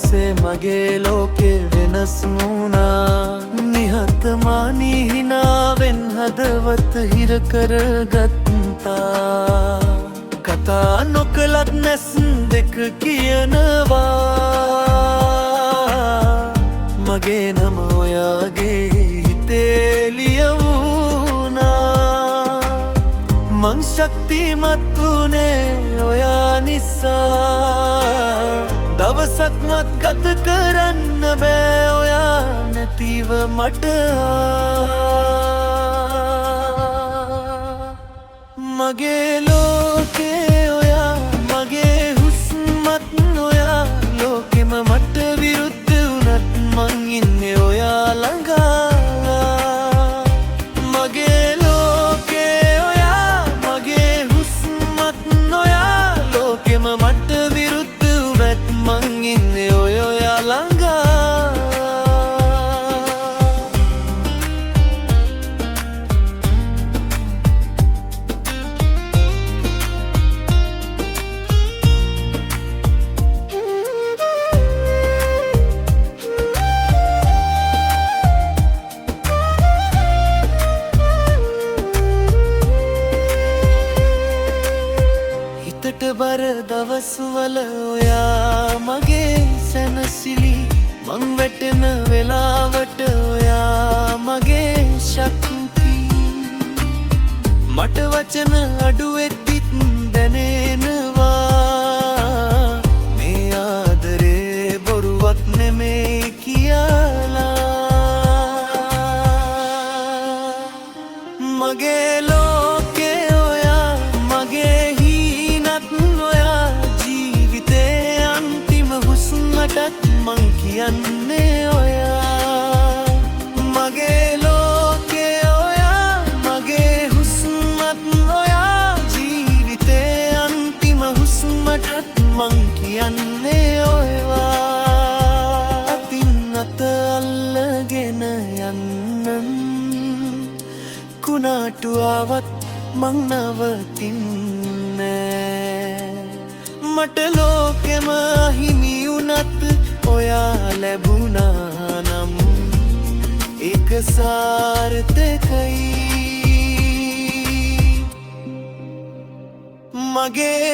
පස්සේ මගේ ලෝකෙ වෙනස් වුණා. නිහතමානී හිනාවෙන් හදවත හිර කරගත්තා. කතා නොකලත් නැස් දෙක කියනවා. මගේ නම ඔයාගේ හිතේ ලියවුණා. මං ශක්තිමත් වුණේ ඔයා නිසා. දවසක්වත් ගත කරන්න බෑ ඔයා නැතිව මට. මගේ ලෝකේ ඔයා, මගේ හුස්මත් ඔයා. ලෝකෙම මට විරුද්ධ වුණත් මං ඉන්නේ ඔයා ළඟා. මගේ ලෝකේ ඔයා, මගේ හුස්මත් ඔයා. ලෝකෙම මට විරුද්ධ වුණත් මං ඉන්නේ ඔයා ළඟා. බර දවස්වල ඔයා මගේ සැනසිලි. මං වැටෙන වෙලාවට ඔයා මගේ ශක්ති. මට වචන අඩු වෙද්දිත් දැනෙනවා මේ ආදරේ බොරුවක් නෙමෙයි කියලා. මගේ ලෝකේ ඔයා, මගේ මං කියන්නේ ඔයා. මගේ ලෝකේ ඔයා, මගේ හුස්මත් ඔයා. ජීවිතේ අන්තිම හුස්මටත් මං කියන්නේ ඔයා. අතින් අත අල්ලගෙන යන්නම්. කුණාටුවාවත් මං නවතින්නේ. මට ලෝකෙම හිමි වුණත් ඔයා ලැබුණා නම් ඒක සාර්ථකයි. මගේ